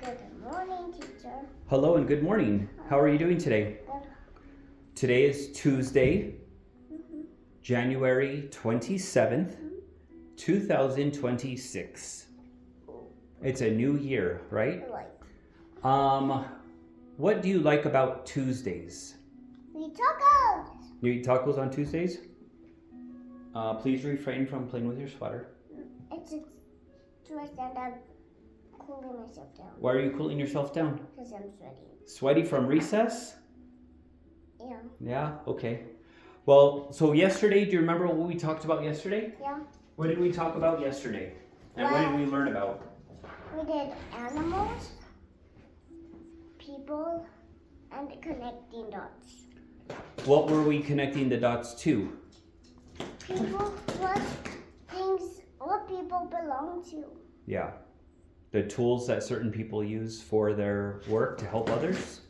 Good morning, teacher. Hello and good morning. How are you doing today? Good. Today is Tuesday, January 27th, 2026. It's a new year, right? Right. What do you like about Tuesdays? We tacos. You eat tacos on Tuesdays? Please refrain from playing with your sweater. It's to stand up, cooling myself down. Why are you cooling yourself down? Because I'm sweating. Sweaty from recess? Yeah. Yeah, okay. Well, so yesterday, do you remember what we talked about yesterday? Yeah. What did we talk about yesterday? And what did we learn about? We did animals, people, and connecting dots. What were we connecting the dots to? People, what things, what people belong to. Yeah. The tools that certain people use for their work to help others,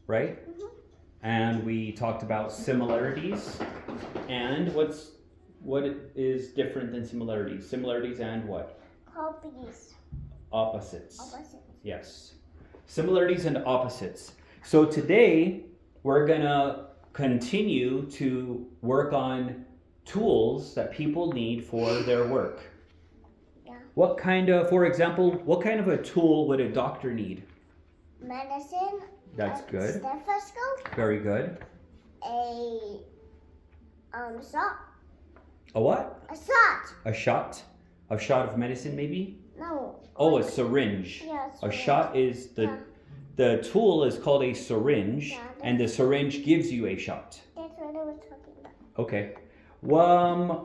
right? And we talked about similarities and what is different than similarities? Similarities and what? Copies. Opposites. Opposites. Yes. Similarities and opposites. So today we're gonna continue to work on tools that people need for their work. Yeah. For example, what kind of a tool would a doctor need? Medicine. That's a good. Stethoscope. Very good. A shot. A what? A shot. A shot? A shot of medicine maybe? No. Oh, a syringe. Yeah, A shot is the tool is called a syringe, Yeah, and the syringe gives you a shot. That's what I was talking about. Okay. What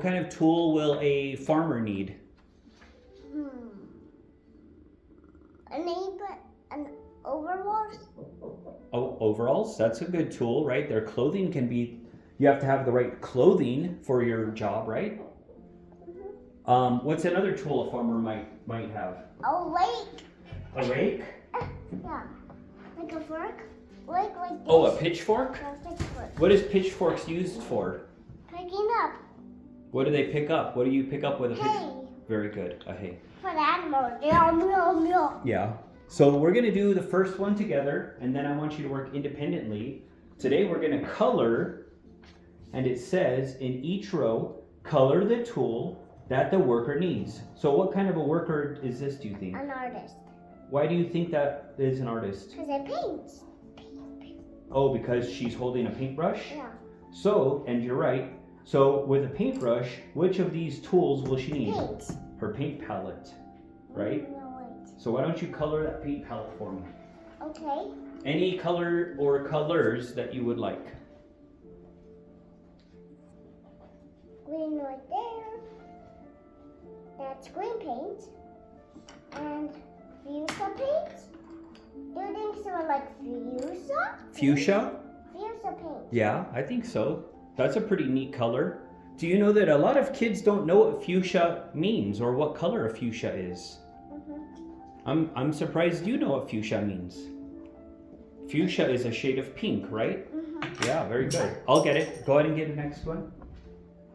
kind of tool will a farmer need? An overalls. Oh, overalls. That's a good tool, right? Their clothing can be. You have to have the right clothing for your job, right? What's another tool a farmer might have? A rake. A rake? Yeah. Like a fork. Like this. Oh, a pitchfork? Yeah, pitchfork. What is pitchforks used for? Picking up What do they pick up? What do you pick up with a pitchfork? hay Very good, a hay. for the animals. Meow, meow, meow. Yeah. So we're going to do the first one together, and then I want you to work independently. Today we're going to color, and it says in each row, color the tool that the worker needs. So what kind of a worker is this, do you think? An artist. Why do you think that is an artist? Because it paints. Oh, because she's holding a paintbrush? Yeah. So, and you're right, so with a paintbrush, which of these tools will she need? Paint. Her paint palette, right? No, wait. So why don't you color that paint palette for me? Okay. Any color or colors that you would like. Green right there. That's green paint. And fuchsia paint. Do you think so like fuchsia? Fuchsia? Fuchsia paint. Yeah, I think so. That's a pretty neat color. Do you know that a lot of kids don't know what fuchsia means or what color a fuchsia is? I'm surprised you know what fuchsia means. Fuchsia is a shade of pink, right? Yeah, very good. I'll get it. Go ahead and get the next one.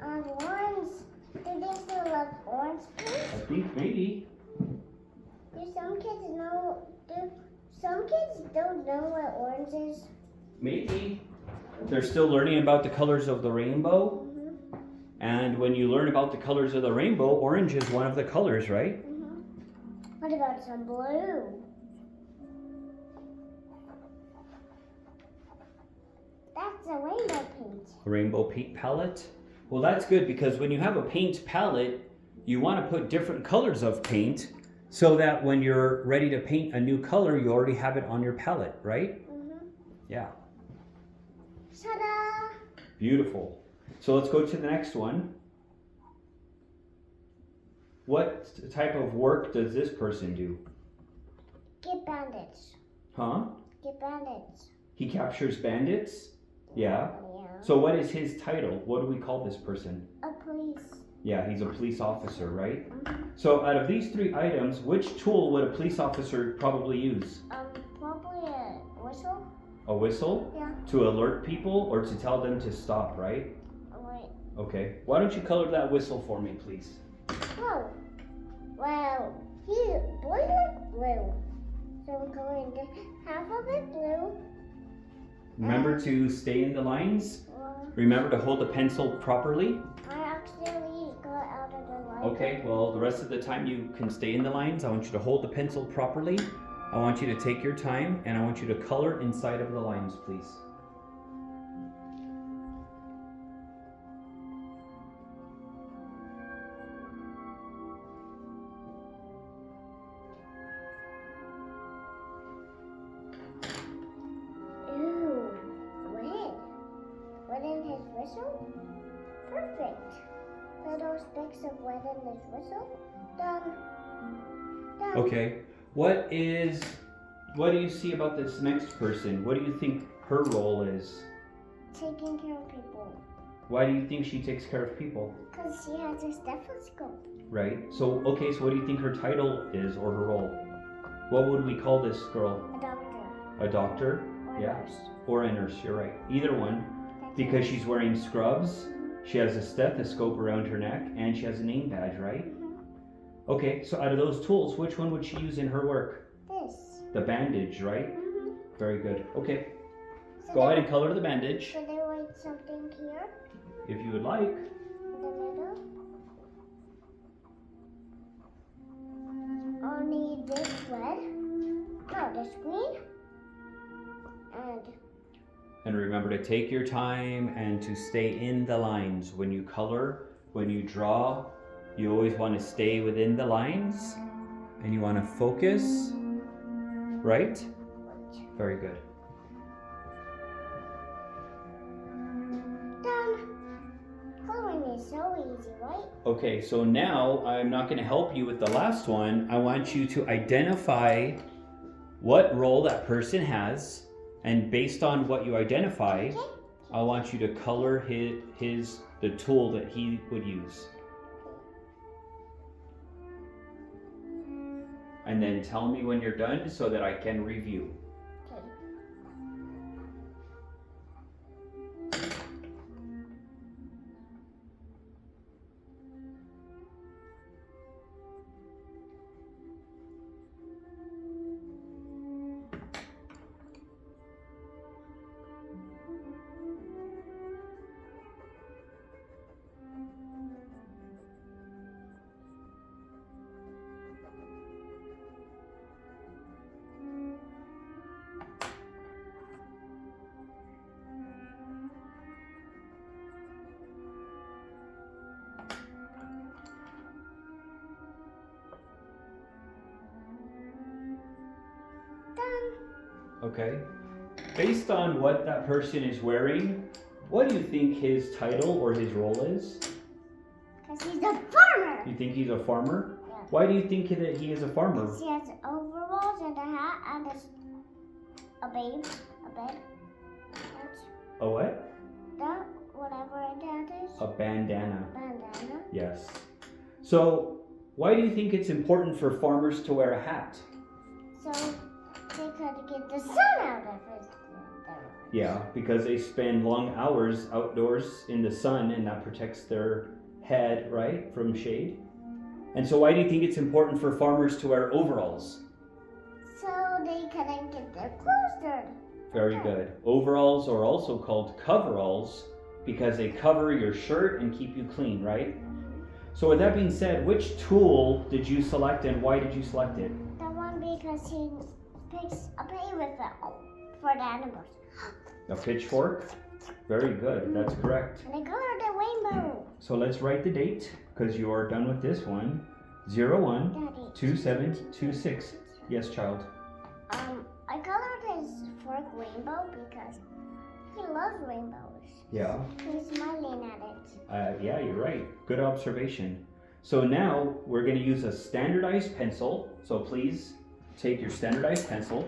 Orange. Do you think so like orange paint? I think maybe. Do some kids know? Do some kids don't know what orange is? Maybe. They're still learning about the colors of the rainbow. And when you learn about the colors of the rainbow, orange is one of the colors, right? What about some blue? That's a rainbow paint. A rainbow paint palette. Well, that's good because when you have a paint palette, you want to put different colors of paint so that when you're ready to paint a new color, you already have it on your palette, right? Yeah. Ta-da! Beautiful. So let's go to the next one. What type of work does this person do? Get bandits. Huh? Get bandits. He captures bandits? Yeah. Yeah. So what is his title? What do we call this person? A police. Yeah, he's a police officer, right? So out of these three items, which tool would a police officer probably use? Probably a whistle. A whistle? Yeah. To alert people or to tell them to stop, right? Wait. Okay. Why don't you color that whistle for me, please? Oh. Well, boys like blue. So I'm coloring half of it blue. Remember to stay in the lines. Remember to hold the pencil properly. I accidentally got out of the line. Okay, well, the rest of the time you can stay in the lines. I want you to hold the pencil properly. I want you to take your time, and I want you to color inside of the lines, please. Ooh, red. Red in his whistle? Perfect. Little specks of red in his whistle. Done. Done. Okay, what do you see about this next person? What do you think her role is? Taking care of people. Why do you think she takes care of people? Because she has a stethoscope. Right, so what do you think her title is or her role? What would we call this girl? A doctor. A doctor? Or Yeah. a nurse. Or a nurse, you're right. Either one, That's because it. she's wearing scrubs, she has a stethoscope around her neck, and she has a name badge, right? Mhm. Okay, so out of those tools, which one would she use in her work? This. The bandage, right? Mm-hmm. Very good. Okay, So go they- ahead and color the bandage, Should I write something here if you would like. in the middle? I'll need this red. No, this green. And remember to take your time and to stay in the lines. When you color, when you draw, you always want to stay within the lines and you want to focus, right? Very good. Done. Coloring is so easy, right? Okay, so now I'm not going to help you with the last one. I want you to identify what role that person has, and based on what you identify, Okay. I want you to color the tool that he would use. And then tell me when you're done so that I can review. Okay. Done. Okay. Based on what that person is wearing, what do you think his title or his role is? Because he's a farmer. You think he's a farmer? Yeah. Why do you think that he is a farmer? He has overalls and a hat and a bed. That's A what? that, whatever that is. A bandana. Bandana. Yes. So, why do you think it's important for farmers to wear a hat? So they could get the sun out of his. Yeah, because they spend long hours outdoors in the sun and that protects their head, right, from shade. And so why do you think it's important for farmers to wear overalls? So they couldn't get their clothes dirty. Very good. Overalls are also called coveralls because they cover your shirt and keep you clean, right? So with that being said, which tool did you select and why did you select it? The one because he picks a play with it for the animals. A pitchfork? Very good, that's correct. And I colored the rainbow. So let's write the date because you are done with this one. 01 Daddy. 2726. Yes, child. I colored his fork rainbow because he loves rainbows. Yeah. He's smiling at it. Yeah, you're right. Good observation. So now we're going to use a standardized pencil. So please take your standardized pencil.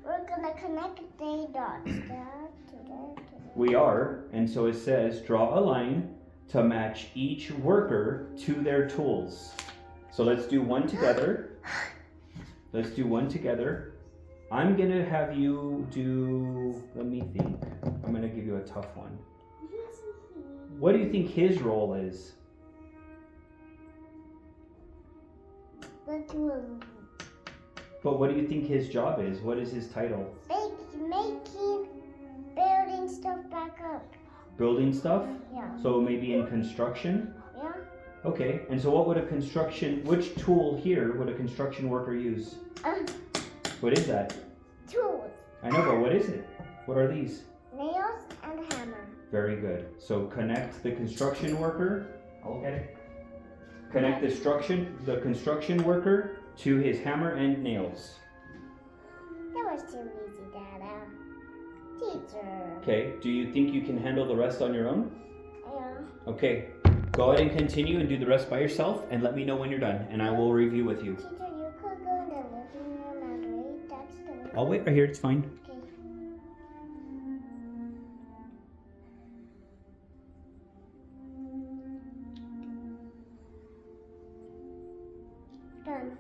We're gonna connect the dots. That to that to that. We are, and so it says draw a line to match each worker to their tools. So let's do one together. Let's do one together. I'm gonna have you do, let me think. I'm gonna give you a tough one. What do you think his role is? Making But what do you think his job is? What is his title? building stuff back up. Building stuff? Yeah. So maybe in construction? Yeah. Okay, and so what would which tool here would a construction worker use? What is that? Tools. I know, but what is it? What are these? Nails and hammer. Very good. So connect the construction worker. I'll get it. Connect the construction worker to his hammer and nails. That was too easy, Dada. Teacher. Okay, do you think you can handle the rest on your own? Yeah. Okay, go ahead and continue and do the rest by yourself and let me know when you're done and I will review with you. Teacher, you could go in the living room and wait. That's the I'll wait right here, it's fine. Okay. Done.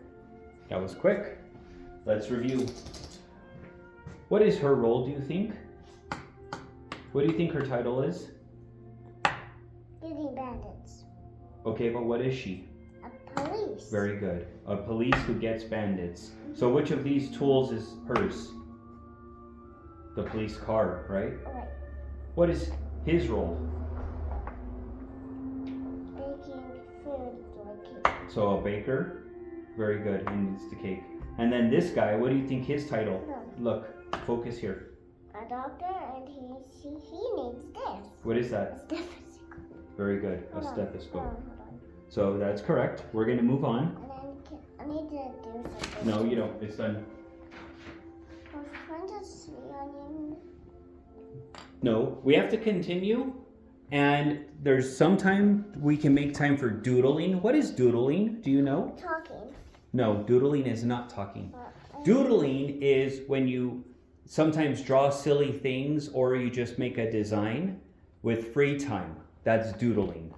That was quick. Let's review. What is her role, do you think? What do you think her title is? Getting bandits. Okay, but what is she? A police. Very good. A police who gets bandits. So which of these tools is hers? The police car, right? Right. What is his role? Baking food like cake. So a baker? Very good, he needs the cake. And then this guy, what do you think his title? Look, focus here. A doctor, and he needs this. What is A that? stethoscope. Very good, a Hold on, stethoscope. hold on. So that's correct. We're gonna move on. And then I need to do something. No, you don't, it's done. I was trying to see onion. No, we have to continue. And there's some time we can make time for doodling. What is doodling? Do you know? Talking. No, doodling is not talking. But Doodling is when you sometimes draw silly things or you just make a design with free time. That's doodling.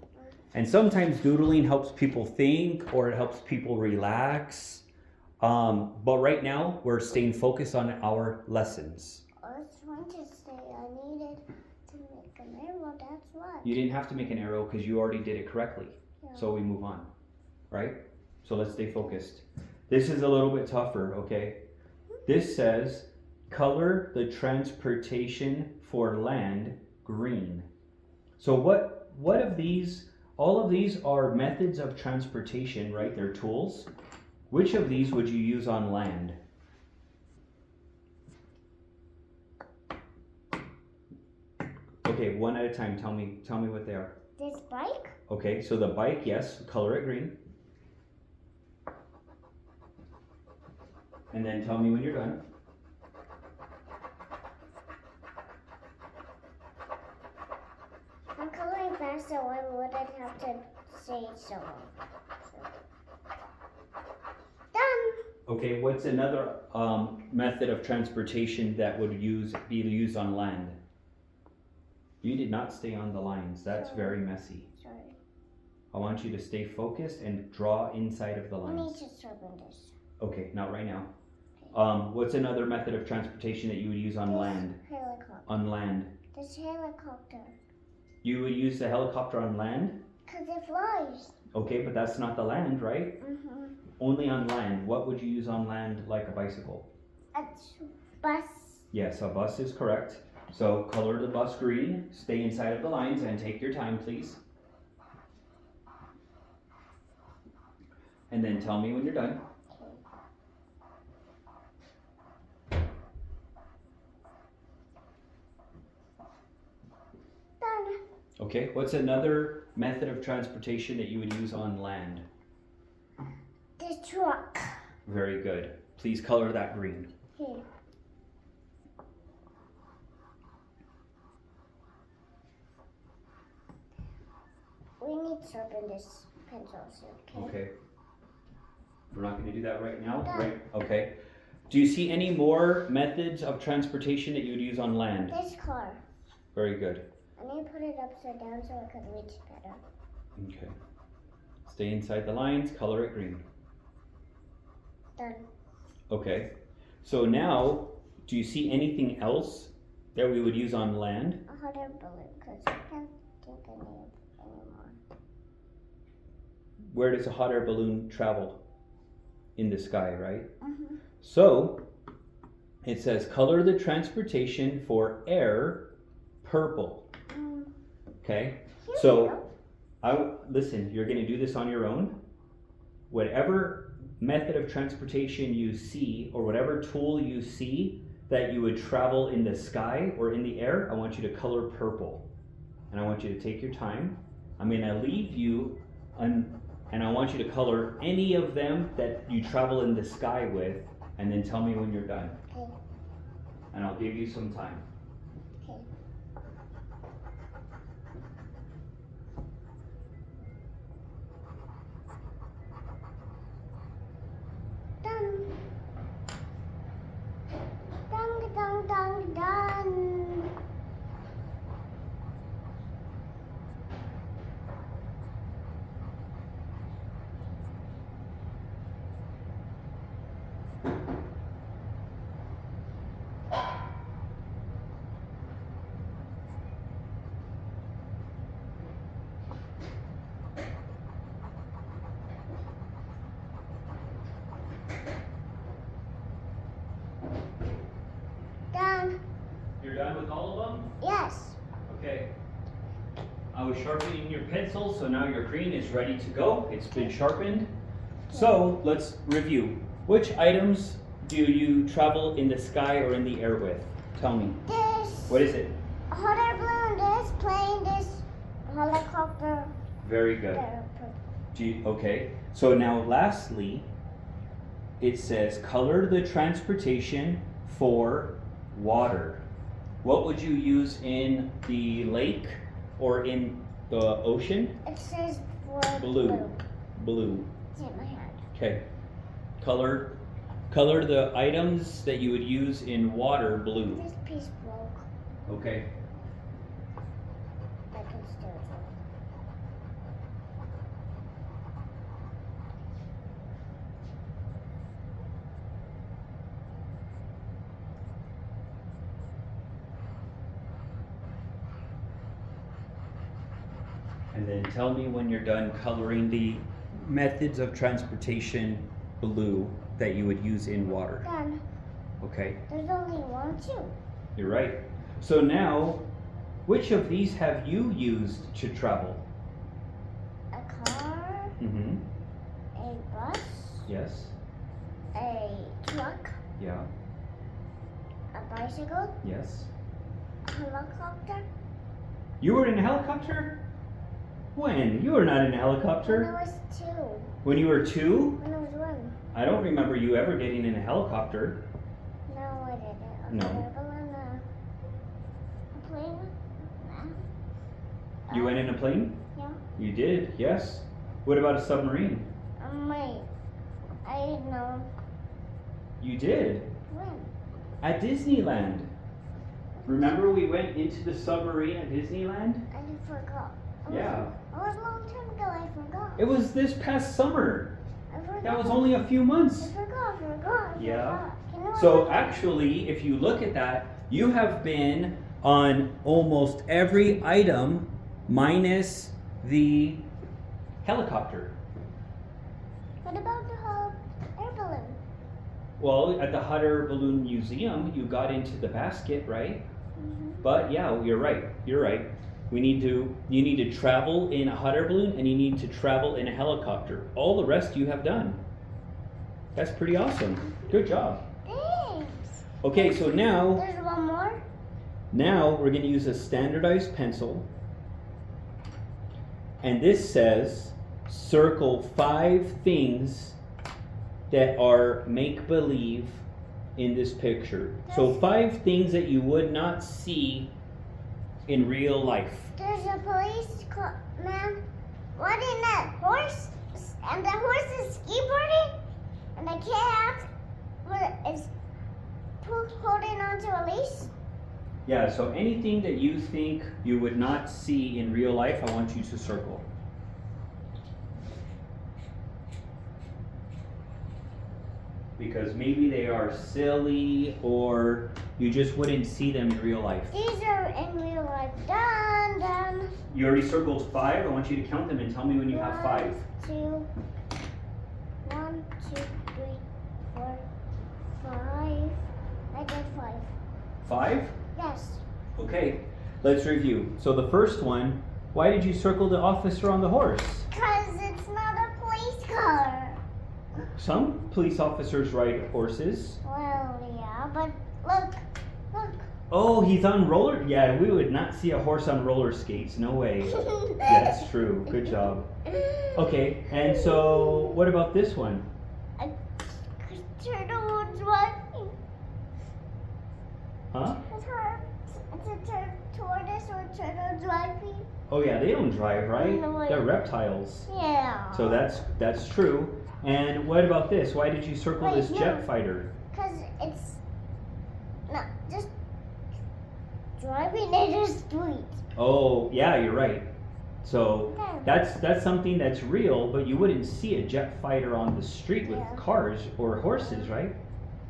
And sometimes doodling helps people think or it helps people relax. But right now we're staying focused on our lessons. I was trying to say I needed to make an arrow. That's what. You didn't have to make an arrow because you already did it correctly. Yeah. So we move on, right? So let's stay focused. This is a little bit tougher, okay? This says, color the transportation for land green. So what of these, all of these are methods of transportation, right? They're tools. Which of these would you use on land? Okay, one at a time, tell me what they are. This bike? Okay, so the bike, yes, color it green. And then tell me when you're done. I'm coloring fast, so I wouldn't have to say so long. Done. Okay, what's another method of transportation that would be used on land? You did not stay on the lines. That's very messy. Sorry. I want you to stay focused and draw inside of the I need lines. to sharpen this. Okay, not right now. What's another method of transportation that you would use on land? Helicopter. On land. This helicopter. You would use the helicopter on land? Because it flies. Okay, but that's not the land, right? Mm-hmm. Only on land. What would you use on land like a bicycle? A bus. Yes, a bus is correct. So color the bus green, stay inside of the lines, and take your time, please. And then tell me when you're done. Done. Okay, what's another method of transportation that you would use on land? This truck. Very good. Please color that green. Here. We need to sharpen this pencil soon, okay? Okay. We're not going to do that right now, Done. right? Okay. Do you see any more methods of transportation that you would use on land? This car. Very good. I need to put it upside down so I can reach better. Okay. Stay inside the lines, color it green. Done. Okay. So now, do you see anything else that we would use on land? A hot air balloon, because I can't think of any anymore. Where does a hot air balloon travel? in the sky, right? Mm-hmm. So it says color the transportation for air purple. Okay? Here So we go. listen, you're going to do this on your own. Whatever method of transportation you see, or whatever tool you see that you would travel in the sky or in the air, I want you to color purple. And I want you to take your time. I'm going to leave you, and I want you to color any of them that you travel in the sky with, and then tell me when you're done. Okay. And I'll give you some time. Okay. Done. Dun, dun, dun, done. Done. You're done with all of them? Yes. Okay. I was sharpening your pencil, so now your green is ready to go. It's been sharpened. So let's review. Which items do you travel in the sky or in the air with? Tell me. This What is it? hot air balloon, this plane, this helicopter. Very good. Okay. So now lastly, it says color the transportation for water. What would you use in the lake or in the ocean? It says for Blue. Blue. It's in my hand. Okay. Color the items that you would use in water blue. This piece broke. Okay. I can still do it. And then tell me when you're done coloring the methods of transportation blue that you would use in water. Done. Okay, There's only one, too. you're right. So now, which of these have you used to travel? A car, Mm-hmm. a bus, Yes. a truck, Yeah. a bicycle, Yes. a helicopter. You were in a helicopter? When? You were not in a When helicopter. I was 2. When you were 2? When I was 1. I don't remember you ever getting in a helicopter. No, I didn't. A No. hot air balloon, a plane. Nah. You went in a plane? Yeah. You did, yes. What about a submarine? Wait. I didn't know You did. when. At Disneyland. Remember we went into the submarine at Disneyland? I forgot. Yeah. It was a long time ago. I forgot. It was this past summer. I forgot. That was only a few I months. forgot. Yeah. Can you So remember? actually, if you look at that, you have been on almost every item minus the helicopter. What about the hot air balloon? Well, at the Hot Air Balloon Museum, you got into the basket, right? Mm-hmm. But yeah, you're right. You're right. You need to travel in a hot air balloon and you need to travel in a helicopter. All the rest you have done. That's pretty awesome. Good job. Thanks. Okay, so now There's one more. we're going to use a standardized pencil. And this says circle 5 things that are make believe in this picture. So 5 things that you would not see in real life. There's a man riding that horse, and the horse is skateboarding, and the cat is holding onto a leash. Yeah, so anything that you think you would not see in real life, I want you to circle. Because maybe they are silly or you just wouldn't see them in real life. These are in real life. Done. You already circled 5. I want you to count them and tell me when you have 5. 1, 2, 1, 2, 3, 5. I did 5. 5? Yes. Okay, let's review. So the first one, why did you circle the officer on the horse? Because it's not a police car. Some police officers ride horses. Well, yeah, but look. Oh, he's on roller? Yeah, we would not see a horse on roller skates. No way. That's true. Good job. Okay, and so what about this one? A turtle driving. Huh? It's a tortoise or turtle driving. Oh yeah, they don't drive, right? No. They're reptiles. Yeah. So that's true. And what about this? Why did you circle Wait, this no. jet fighter? Because it's not just driving in the street. Oh, yeah, you're right. So Okay. that's something that's real, but you wouldn't see a jet fighter on the street with Yeah. cars or horses, right?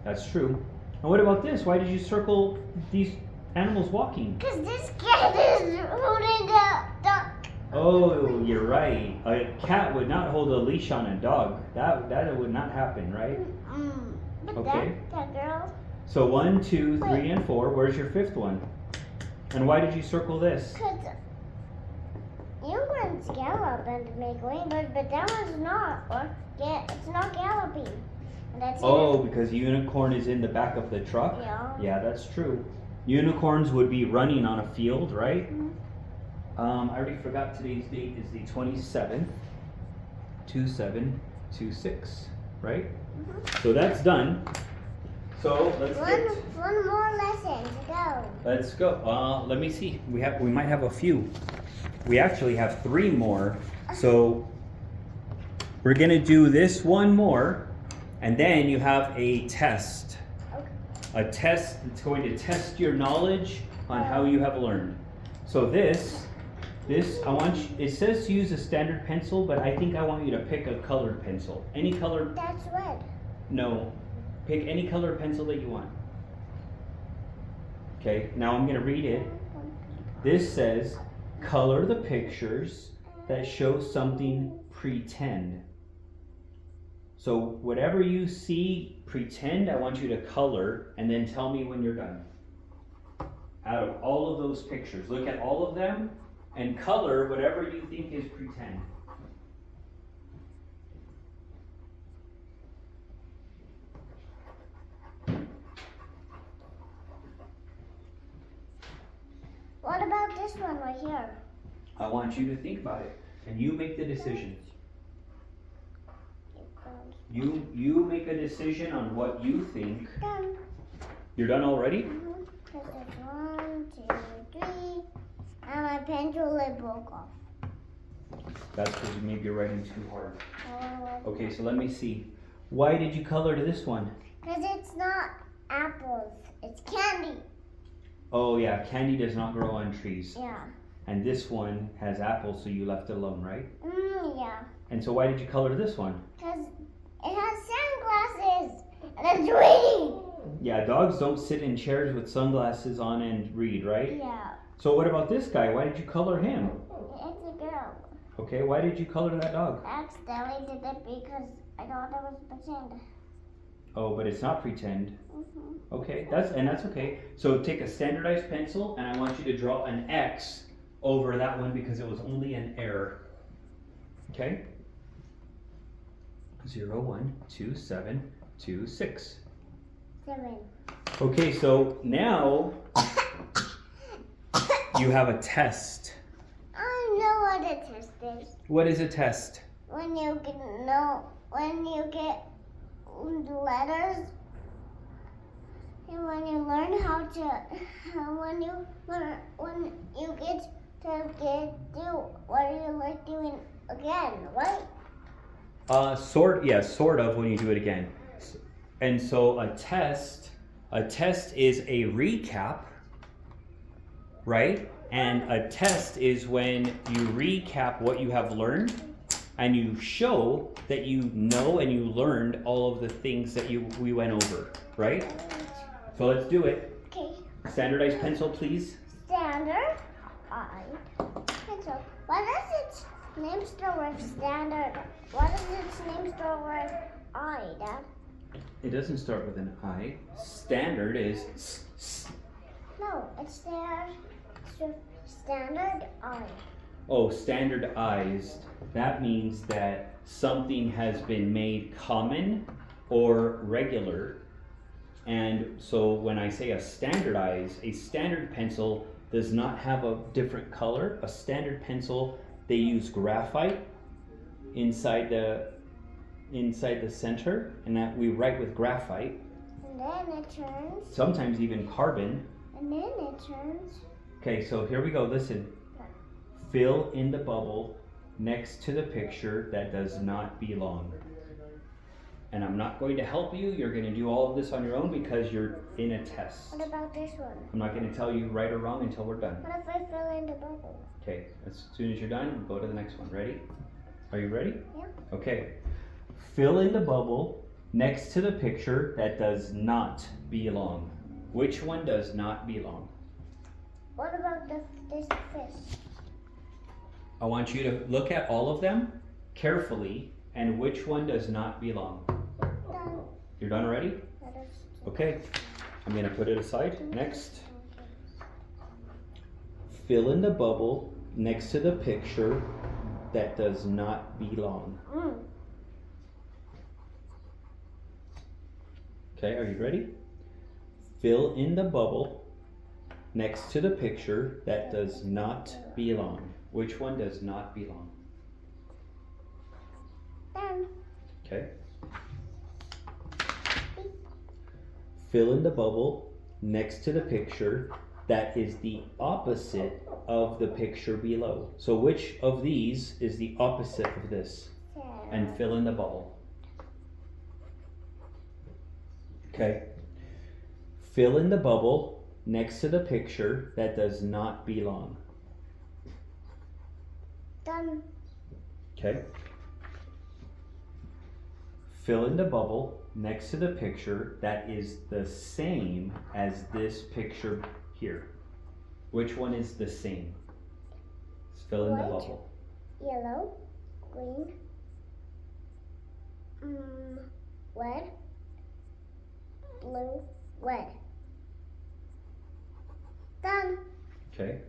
That's true. And what about this? Why did you circle these animals walking? Because this cat is holding the duck. Oh, you're right. A cat would not hold a leash on a dog. That would not happen, right? But Okay. that girl. So 1, 2, 3, Wait. and 4. Where's your fifth one? And why did you circle this? Because unicorns gallop and make wings, but that one's not. It's not galloping. That's Oh, because unicorn is in the back of the truck? Yeah. Yeah, that's true. Unicorns would be running on a field, right? Mhm. I already forgot today's date is the 27th. 2726, right? Mhm. So that's done. So One more lesson to go. let's go. Let me see. We might have a few. We actually have 3 more. So we're gonna do this one more, and then you have a test. Okay. A test that's going to test your knowledge on how you have learned. So this I want you, it says to use a standard pencil, but I think I want you to pick a colored pencil. Any color, That's red. no. Pick any colored pencil that you want. Okay, now I'm gonna read it. This says, color the pictures that show something pretend. So whatever you see, pretend, I want you to color, and then tell me when you're done. Out of all of those pictures, look at all of them, and color whatever you think is pretend. What about this one right here? I want you to think about it, and you make the decisions. You make a decision on what you think. Done. You're done already? Because it's 1, 2, 3, and my pencil lid broke off. That's because maybe you're writing too hard. Because Okay, so let me see. Why did you color to this one? it's not apples, it's candy. Oh yeah, candy does not grow on trees. Yeah. And this one has apples, so you left it alone, right? Yeah. And so why did you color this one? Because it has sunglasses and it's reading. Yeah, dogs don't sit in chairs with sunglasses on and read, right? Yeah. So what about this guy? Why did you color him? It's a girl. Okay, why did you color that dog? I accidentally did it because I thought it was pretend. Oh, but it's not pretend. Mm-hmm. Okay, that's okay. So take a standardized pencil, and I want you to draw an X over that one because it was only an error. Okay? 0, 1, 2, 7, 2, 6. 7. Okay, so now you have a test. I know what a test is. What is a test? When you get the letters, and when you learn how to, when you get to do what you like doing again, right? Sort of when you do it again. And so a test is a recap, right? And a test is when you recap what you have learned and you show that you know and you learned all of the things that we went over, right? So let's do it. Okay. Standardized pencil, please. Standard I pencil. What does its name start with standard? What does its name start with I, Dad? It doesn't start with an I. Standard is s. No, it's their standard I. Oh, standardized. That means that something has been made common or regular. And so when I say a standard pencil does not have a different color. A standard pencil, they use graphite inside the center, and that we write with graphite. And then it turns. Sometimes even carbon. And then it turns. Okay, so here we go. Listen. Fill in the bubble next to the picture that does not belong. And I'm not going to help you. You're going to do all of this on your own because you're in a test. What about this one? I'm not going to tell you right or wrong until we're done. What if I fill in the bubble? Okay, as soon as you're done, we'll go to the next one. Ready? Are you ready? Yeah. Okay. Fill in the bubble next to the picture that does not belong. Which one does not belong? What about this fish? I want you to look at all of them carefully and which one does not belong. Done. You're done already? That is. Okay. I'm going to put it aside. Next. Fill in the bubble next to the picture that does not belong. Okay, are you ready? Fill in the bubble next to the picture that does not belong. Which one does not belong? Done. Okay. Fill in the bubble next to the picture that is the opposite of the picture below. So which of these is the opposite of this? And fill in the bubble. Okay. Fill in the bubble next to the picture that does not belong. Done. Okay. Fill in the bubble next to the picture that is the same as this picture here. Which one is the same? Let's fill in the White. bubble. Yellow. Green. Red. Blue. Red. Done. Okay.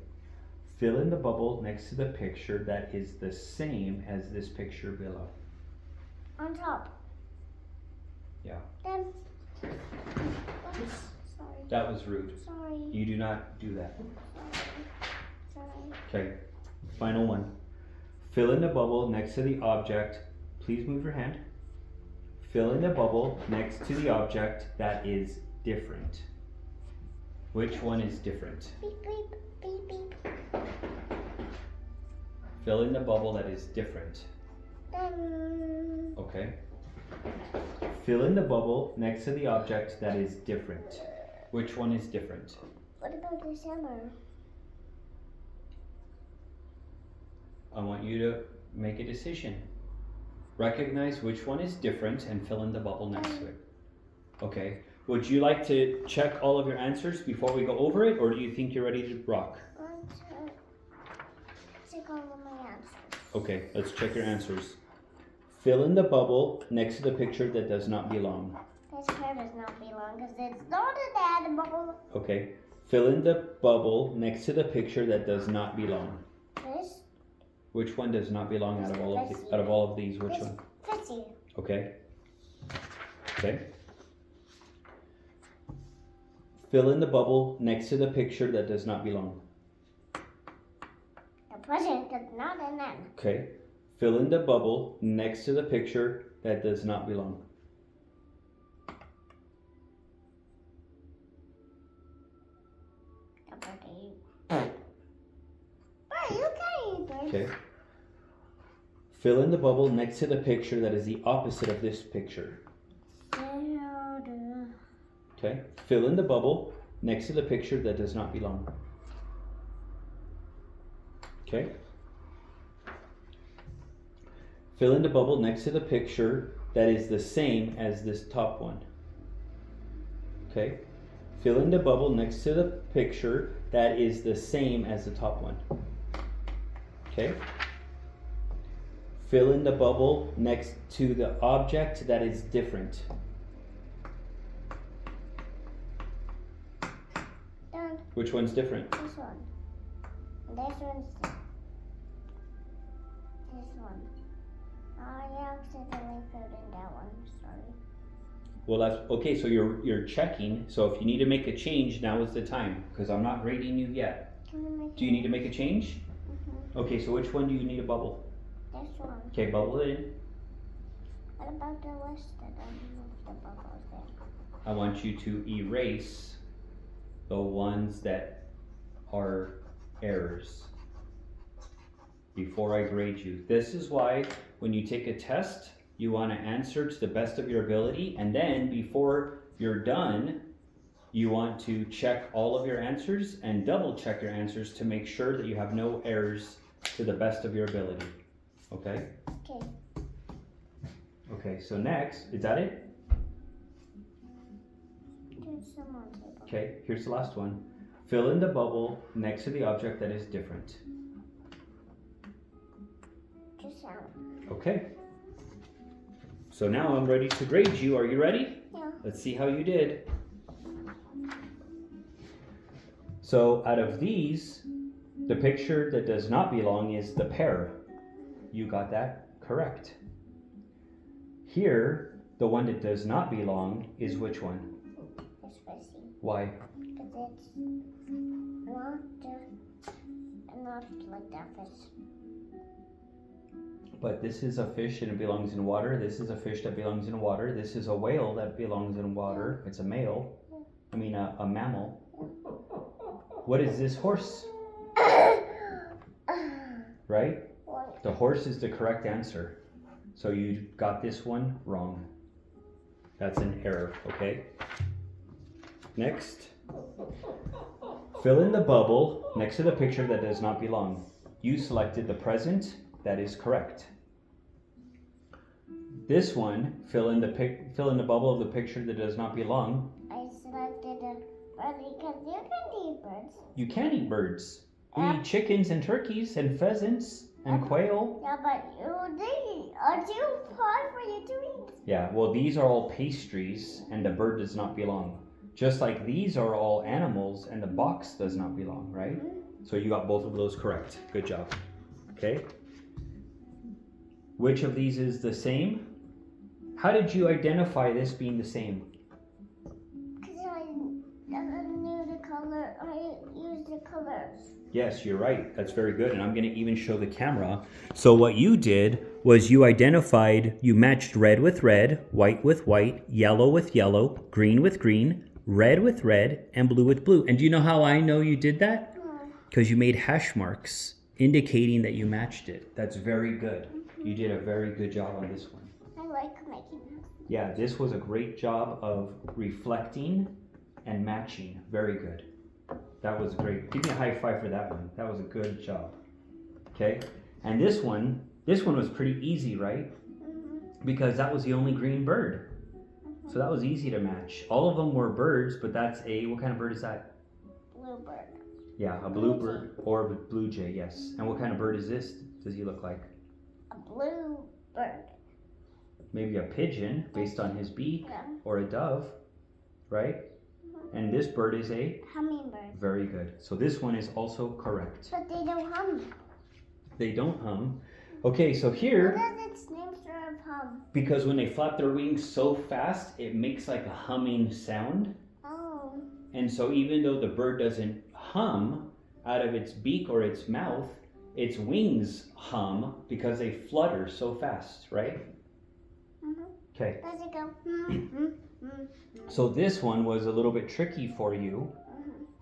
Fill in the bubble next to the picture that is the same as this picture below. On top. Yeah. Done. Oops. Sorry. That was rude. Sorry. You do not do that. Sorry. Okay. Final one. Fill in the bubble next to the object. Please move your hand. Fill in the bubble next to the object that is different. Which one is different? Beep, beep, beep, beep. Fill in the bubble that is different. Done. Okay. Fill in the bubble next to the object that is different. Which one is different? What about the summer? I want you to make a decision. Recognize which one is different and fill in the bubble next to it. Okay. Would you like to check all of your answers before we go over it, or do you think you're ready to rock? Check all of my answers. Okay, let's check your answers. Fill in the bubble next to the picture that does not belong. This pair does not belong because it's not an animal. Okay. Fill in the bubble next to the picture that does not belong. This. Which one does not belong out of all of these? Which This one? fits you. Okay. Okay. Fill in the bubble next to the picture that does not belong. The present is not an animal. Okay. Fill in the bubble next to the picture that does not belong. Okay. Fill in the bubble next to the picture that is the opposite of this picture. Okay. Fill in the bubble next to the picture that does not belong. Okay. Fill in the bubble next to the picture that is the same as this top one. Okay. Fill in the bubble next to the picture that is the same as the top one. Okay. Fill in the bubble next to the object that is different. Which one's different? This one. And this one's this one. I accidentally filled in that one. Sorry. Well, that's okay. So you're checking. So if you need to make a change, now is the time because I'm not grading you yet. Can we make Do you need to make a change? Mm-hmm. Okay. So which one do you need to bubble? This one. Okay, bubble it in. What about the rest of them with the bubbles there? I want you to erase the ones that are errors before I grade you. This is why when you take a test, you want to answer to the best of your ability, and then before you're done, you want to check all of your answers and double check your answers to make sure that you have no errors to the best of your ability. Okay? Okay. Okay, so next, is that it? There's some on table. Okay, here's the last one. Fill in the bubble next to the object that is different. Just out. Okay. So now I'm ready to grade you. Are you ready? Yeah. Let's see how you did. So out of these, the picture that does not belong is the pear. You got that correct. Here, the one that does not belong is which one? It's spicy. Why? Because it's not like that fish. But this is a fish and it belongs in water. This is a fish that belongs in water. This is a whale that belongs in water. It's a male. I mean a mammal. What is this horse? Right? What? The horse is the correct answer. So you got this one wrong. That's an error, okay? Next. Fill in the bubble next to the picture that does not belong. You selected the present. That is correct. This one, fill in the bubble of the picture that does not belong. I selected a bird because you can eat birds. You can eat birds. We eat chickens and turkeys and pheasants and quail. Yeah, but they are too hard for you to eat. Yeah, well, these are all pastries and the bird does not belong. Just like these are all animals and the box does not belong, right? So you got both of those correct. Good job. Okay. Which of these is the same? How did you identify this being the same? Because I knew the color. I used the colors. Yes, you're right. That's very good. And I'm going to even show the camera. So what you did was you matched red with red, white with white, yellow with yellow, green with green, red with red, and blue with blue. And do you know how I know you did that? Because you made hash marks indicating that you matched it. That's very good. You did a very good job on this one. I like making them. Yeah, this was a great job of reflecting and matching. Very good. That was great. Give me a high five for that one. That was a good job. Okay? And this one was pretty easy, right? Because that was the only green bird. So that was easy to match. All of them were birds, but that's what kind of bird is that? Bluebird. Yeah, a bluebird or a blue jay, yes. And what kind of bird is this? Does he look like? A bluebird. Maybe a pigeon based on his beak, Yeah. or a dove, right? And this bird is a? Hummingbird. Very good. So this one is also correct. But they don't hum. They don't hum. Okay, so here, What does its name start of hum? because when they flap their wings so fast, it makes like a humming sound. Oh. And so even though the bird doesn't hum out of its beak or its mouth, its wings hum because they flutter so fast, right? Okay. Does it go? So this one was a little bit tricky for you.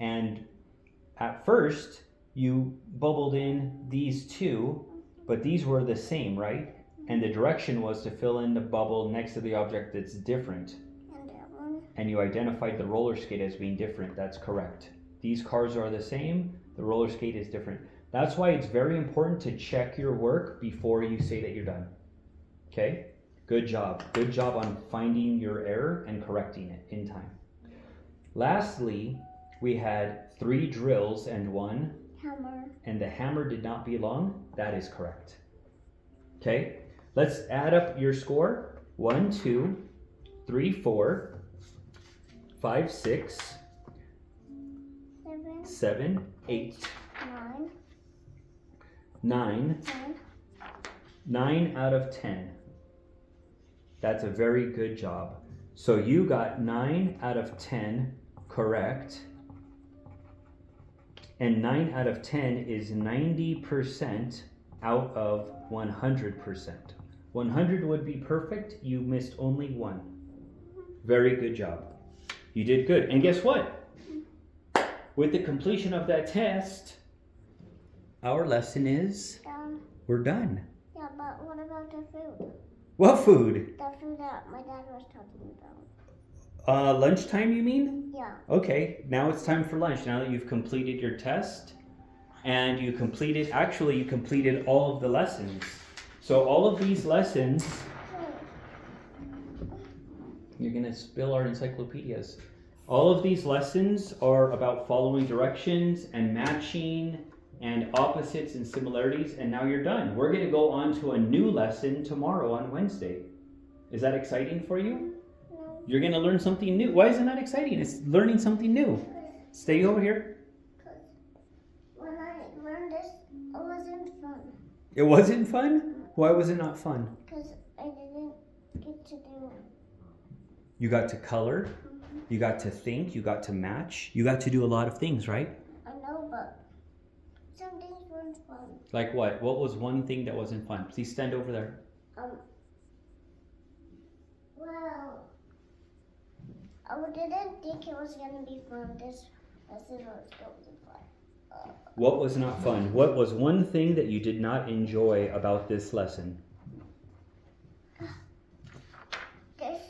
And at first, you bubbled in these two, but these were the same, right? And the direction was to fill in the bubble next to the object that's different. And that one. And you identified the roller skate as being different. That's correct. These cars are the same. The roller skate is different. That's why it's very important to check your work before you say that you're done. Okay? Good job. Good job on finding your error and correcting it in time. Lastly, we had 3 drills and 1. Hammer. And the hammer did not belong. That is correct. Okay? Let's add up your score. 1, 2, 3, 4, 5, 6, 7. 7, 8, 9, 9. 10. 9 out of 10. That's a very good job. So you got 9 out of 10 correct. And 9 out of 10 is 90% out of 100%. 100 would be perfect. You missed only 1. Very good job. You did good. And guess what? With the completion of that test, our lesson is we're done. Yeah, but what about the food? What food? The food that my dad was talking about. Lunchtime, you mean? Yeah. Okay, now it's time for lunch. Now that you've completed your test and you completed all of the lessons. So all of these lessons, you're gonna spill our encyclopedias. All of these lessons are about following directions and matching and opposites and similarities, and now you're done. We're gonna go on to a new lesson tomorrow on Wednesday. Is that exciting for you? No. You're gonna learn something new. Why is it not exciting? It's learning something new. Stay over here. Because when I learned this, it wasn't fun. It wasn't fun? Why was it not fun? Because I didn't get to do it. You got to color, you got to think, you got to match, you got to do a lot of things, right? I know, but some things weren't fun. Like what? What was one thing that wasn't fun? Please stand over there. Well, I didn't think it was gonna be fun. This lesson was gonna be fun. What was not fun? What was one thing that you did not enjoy about this lesson? This,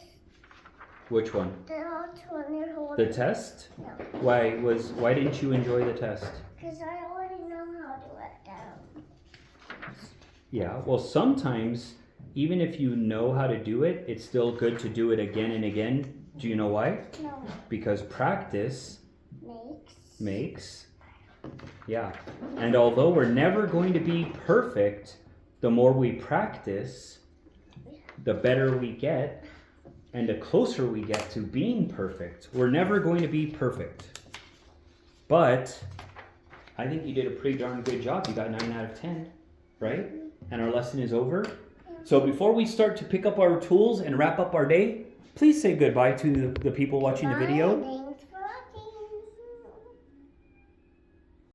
Which one? the hot one you're The holding. test? No, Why didn't you enjoy the test? because I already know how to let down. Yeah, well, sometimes, even if you know how to do it, it's still good to do it again and again. Do you know why? No, Because practice makes. yeah. And although we're never going to be perfect, the more we practice, the better we get, and the closer we get to being perfect. We're never going to be perfect. But I think you did a pretty darn good job. You got 9 out of 10, right? And our lesson is over. So before we start to pick up our tools and wrap up our day, please say goodbye to the people watching the video. Bye,